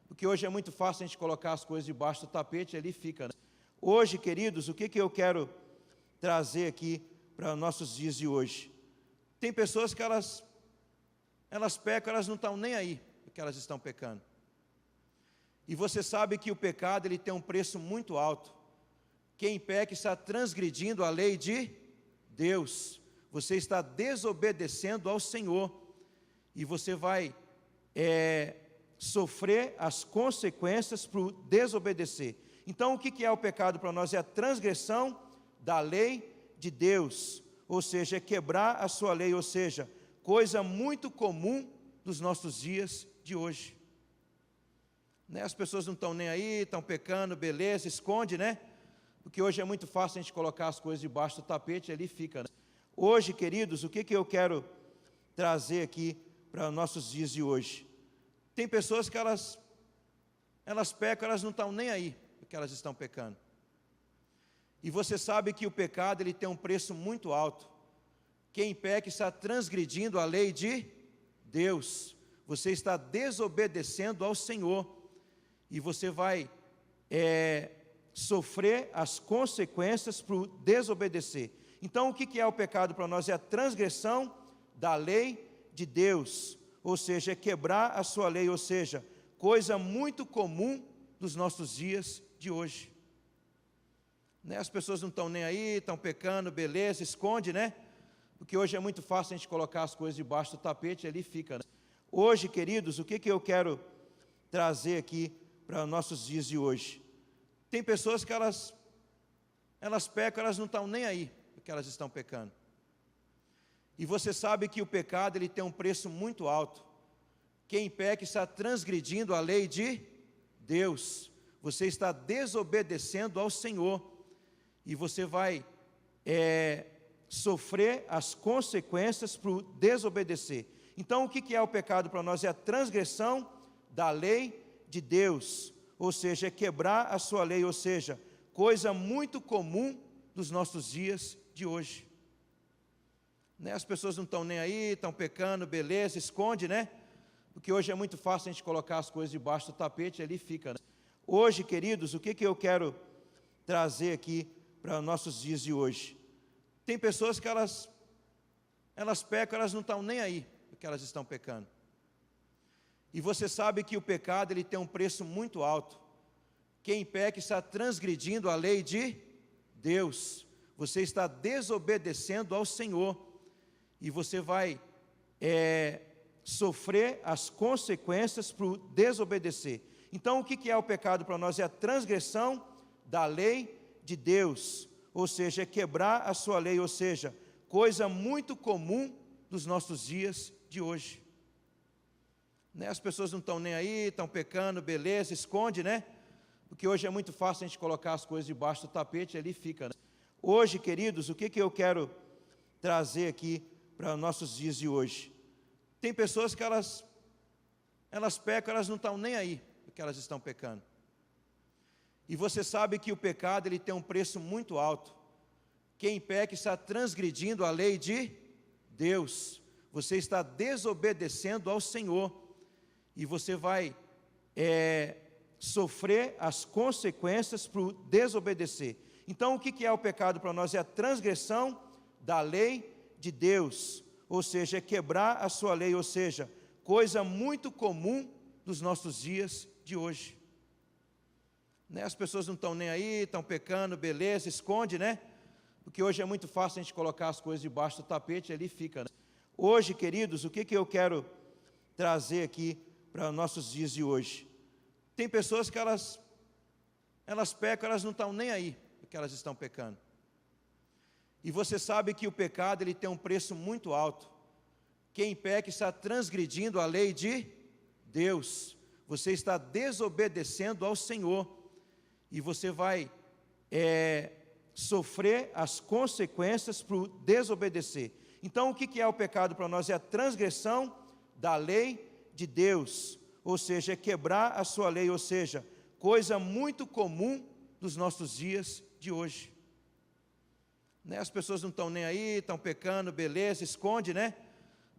Porque hoje é muito fácil a gente colocar as coisas debaixo do tapete e ali fica. Né? Hoje, queridos, o que eu quero trazer aqui para os nossos dias de hoje? Tem pessoas que elas pecam, elas não estão nem aí, porque elas estão pecando. E você sabe que o pecado ele tem um preço muito alto. Quem peca está transgredindo a lei de Deus. Você está desobedecendo ao Senhor. E você vai sofrer as consequências por desobedecer. Então, o que é o pecado para nós? É a transgressão da lei de Deus. Ou seja, é quebrar a sua lei, ou seja, coisa muito comum dos nossos dias de hoje. Né? As pessoas não estão nem aí, estão pecando, beleza, esconde, né? Porque hoje é muito fácil a gente colocar as coisas debaixo do tapete e ali fica. Né? Hoje, queridos, o que eu quero trazer aqui para os nossos dias de hoje? Tem pessoas que elas pecam, elas não estão nem aí, porque elas estão pecando. E você sabe que o pecado ele tem um preço muito alto. Quem peca está transgredindo a lei de Deus. Você está desobedecendo ao Senhor. E você vai sofrer as consequências por desobedecer. Então, o que é o pecado para nós? É a transgressão da lei de Deus. Ou seja, é quebrar a sua lei, ou seja, coisa muito comum dos nossos dias de hoje. Né? As pessoas não estão nem aí, estão pecando, beleza, esconde, né? Porque hoje é muito fácil a gente colocar as coisas debaixo do tapete e ali fica. Né? Hoje, queridos, o que eu quero trazer aqui para os nossos dias de hoje? Tem pessoas que elas pecam, elas não estão nem aí, porque elas estão pecando. E você sabe que o pecado ele tem um preço muito alto. Quem peca está transgredindo a lei de Deus. Você está desobedecendo ao Senhor. E você vai sofrer as consequências por desobedecer. Então, o que é o pecado para nós? É a transgressão da lei de Deus, ou seja, é quebrar a sua lei, ou seja, coisa muito comum dos nossos dias de hoje. Né? As pessoas não estão nem aí, estão pecando, beleza, esconde, né? Porque hoje é muito fácil a gente colocar as coisas debaixo do tapete e ali fica. Né? Hoje, queridos, o que eu quero trazer aqui para os nossos dias de hoje? Tem pessoas que elas pecam, elas não estão nem aí porque elas estão pecando. E você sabe que o pecado ele tem um preço muito alto. Quem peca está transgredindo a lei de Deus. Você está desobedecendo ao Senhor. E você vai sofrer as consequências por desobedecer. Então, o que é o pecado para nós? É a transgressão da lei de Deus. Ou seja, é quebrar a sua lei, ou seja, coisa muito comum dos nossos dias de hoje. Né? As pessoas não estão nem aí, estão pecando, beleza, esconde, né? Porque hoje é muito fácil a gente colocar as coisas debaixo do tapete e ali fica. Né? Hoje, queridos, o que eu quero trazer aqui para os nossos dias de hoje? Tem pessoas que elas pecam, elas não estão nem aí porque elas estão pecando. E você sabe que o pecado ele tem um preço muito alto. Quem peca está transgredindo a lei de Deus. Você está desobedecendo ao Senhor. E você vai sofrer as consequências por desobedecer. Então, o que é o pecado para nós? É a transgressão da lei de Deus. Ou seja, é quebrar a sua lei, ou seja, coisa muito comum dos nossos dias de hoje. Né? As pessoas não estão nem aí, estão pecando, beleza, esconde, né? Porque hoje é muito fácil a gente colocar as coisas debaixo do tapete e ali fica. Né? Hoje, queridos, o que eu quero trazer aqui para os nossos dias de hoje? Tem pessoas que elas pecam, elas não estão nem aí porque elas estão pecando. E você sabe que o pecado ele tem um preço muito alto. Quem peca está transgredindo a lei de Deus. Você está desobedecendo ao Senhor. E você vai sofrer as consequências por desobedecer. Então, o que é o pecado para nós? É a transgressão da lei de Deus. Ou seja, é quebrar a sua lei, ou seja, coisa muito comum dos nossos dias de hoje. Né? As pessoas não estão nem aí, estão pecando, beleza, esconde, né?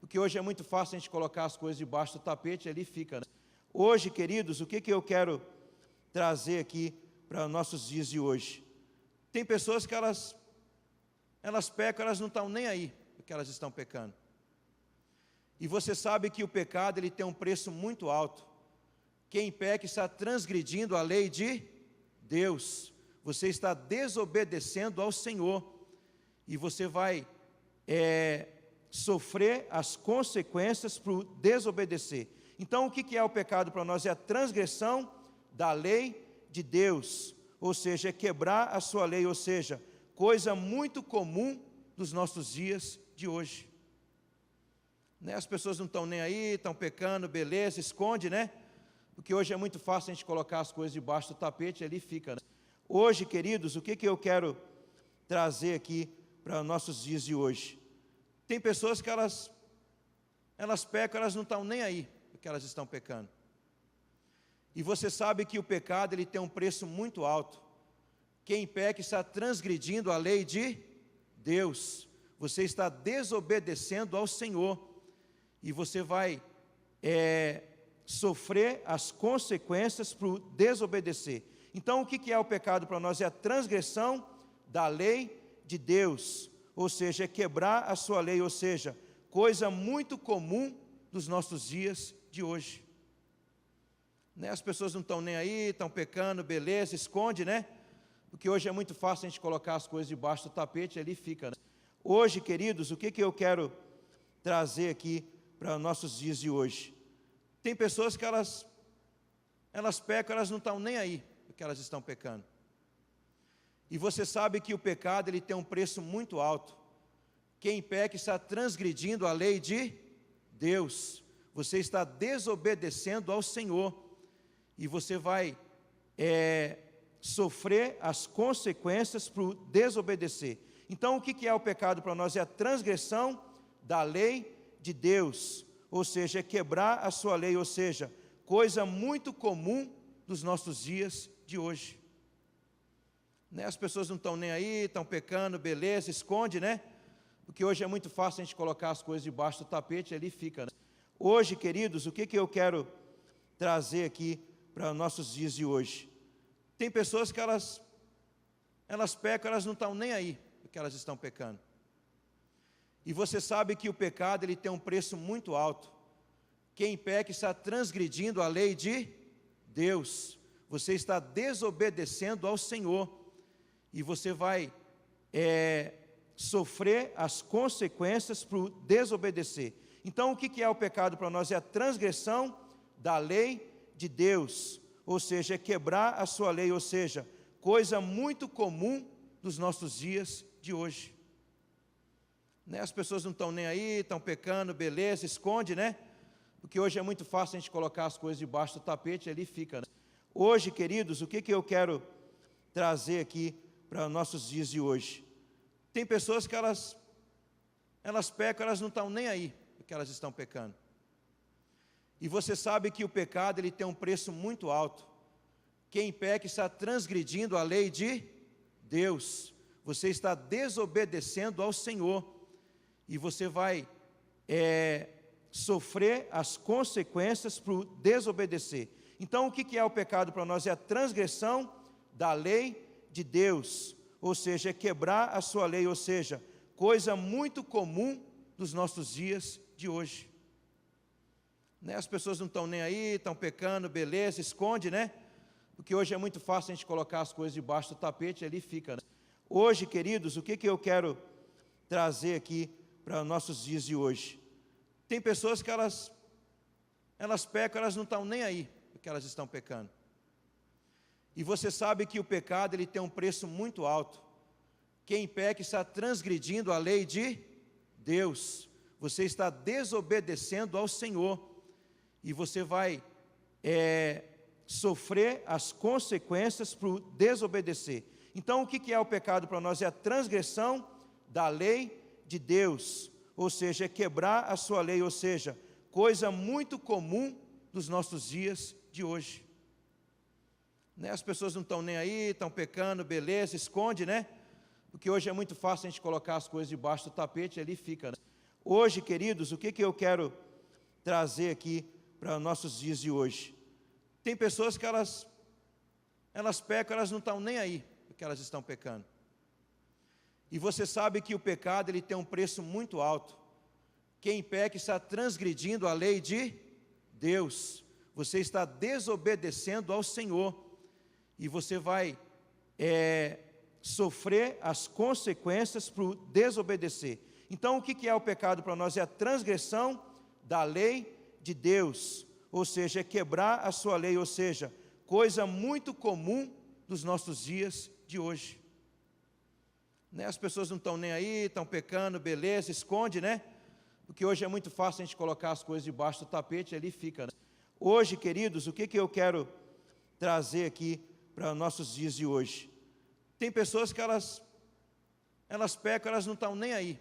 Porque hoje é muito fácil a gente colocar as coisas debaixo do tapete e ali fica. Né? Hoje, queridos, o que eu quero trazer aqui para os nossos dias de hoje? Tem pessoas que elas pecam, elas não estão nem aí porque elas estão pecando. E você sabe que o pecado ele tem um preço muito alto. Quem peca está transgredindo a lei de Deus. Você está desobedecendo ao Senhor. E você vai sofrer as consequências por desobedecer. Então, o que é o pecado para nós? É a transgressão da lei de Deus. Ou seja, é quebrar a sua lei, ou seja, coisa muito comum dos nossos dias de hoje. Né? As pessoas não estão nem aí, estão pecando, beleza, esconde, né? Porque hoje é muito fácil a gente colocar as coisas debaixo do tapete e ali fica. Né? Hoje, queridos, o que eu quero trazer aqui para os nossos dias de hoje? Tem pessoas que elas pecam, elas não estão nem aí porque elas estão pecando. E você sabe que o pecado ele tem um preço muito alto. Quem peca está transgredindo a lei de Deus. Você está desobedecendo ao Senhor. E você vai sofrer as consequências por desobedecer. Então, o que é o pecado para nós? É a transgressão da lei de Deus. Ou seja, é quebrar a sua lei, ou seja, coisa muito comum dos nossos dias de hoje. Né? As pessoas não estão nem aí, estão pecando, beleza, esconde, né? Porque hoje é muito fácil a gente colocar as coisas debaixo do tapete e ali fica. Né? Hoje, queridos, o que eu quero trazer aqui para os nossos dias de hoje? Tem pessoas que elas pecam, elas não estão nem aí porque elas estão pecando. E você sabe que o pecado ele tem um preço muito alto. Quem peca está transgredindo a lei de Deus. Você está desobedecendo ao Senhor. E você vai sofrer as consequências por desobedecer. Então, o que é o pecado para nós? É a transgressão da lei de Deus. ou seja, é quebrar a sua lei, ou seja, coisa muito comum dos nossos dias de hoje. Né? As pessoas não estão nem aí, estão pecando, beleza, esconde, né? Porque hoje é muito fácil a gente colocar as coisas debaixo do tapete e ali fica. Né? Hoje, queridos, o que eu quero trazer aqui para os nossos dias de hoje? Tem pessoas que elas pecam, elas não estão nem aí porque elas estão pecando. E você sabe que o pecado ele tem um preço muito alto. Quem peca está transgredindo a lei de Deus. Você está desobedecendo ao Senhor. E você vai sofrer as consequências por desobedecer. Então, o que é o pecado para nós? É a transgressão da lei de Deus. Ou seja, é quebrar a sua lei, ou seja, coisa muito comum dos nossos dias de hoje. Né? As pessoas não estão nem aí, estão pecando, beleza, esconde, né? Porque hoje é muito fácil a gente colocar as coisas debaixo do tapete e ali fica. Né? Hoje, queridos, o que eu quero trazer aqui para os nossos dias de hoje? Tem pessoas que elas pecam, elas não estão nem aí porque elas estão pecando. E você sabe que o pecado ele tem um preço muito alto. Quem peca está transgredindo a lei de Deus. Você está desobedecendo ao Senhor. E você vai sofrer as consequências por desobedecer. Então, o que é o pecado para nós? É a transgressão da lei de Deus. Ou seja, é quebrar a sua lei, ou seja, coisa muito comum dos nossos dias de hoje. Né? As pessoas não estão nem aí, estão pecando, beleza, esconde, né? Porque hoje é muito fácil a gente colocar as coisas debaixo do tapete e ali fica. Né? Hoje, queridos, o que eu quero trazer aqui para os nossos dias de hoje? Tem pessoas que elas pecam, elas não estão nem aí porque elas estão pecando. E você sabe que o pecado ele tem um preço muito alto. Quem peca está transgredindo a lei de Deus. Você está desobedecendo ao Senhor. E você vai sofrer as consequências por desobedecer. Então, o que é o pecado para nós? É a transgressão da lei de Deus. Ou seja, é quebrar a sua lei, ou seja, coisa muito comum dos nossos dias de hoje. Né? As pessoas não estão nem aí, estão pecando, beleza, esconde, né? Porque hoje é muito fácil a gente colocar as coisas debaixo do tapete e ali fica. Né? Hoje, queridos, o que eu quero trazer aqui para os nossos dias de hoje? Tem pessoas que elas pecam, elas não estão nem aí porque elas estão pecando. E você sabe que o pecado ele tem um preço muito alto. Quem peca está transgredindo a lei de Deus. Você está desobedecendo ao Senhor. E você vai sofrer as consequências por desobedecer. Então, o que é o pecado para nós? É a transgressão da lei de Deus. Ou seja, é quebrar a sua lei, ou seja, coisa muito comum dos nossos dias de hoje. Né? As pessoas não estão nem aí, estão pecando, beleza, esconde, né? Porque hoje é muito fácil a gente colocar as coisas debaixo do tapete e ali fica. Né? Hoje, queridos, o que eu quero trazer aqui para os nossos dias de hoje? Tem pessoas que elas pecam, elas não estão nem aí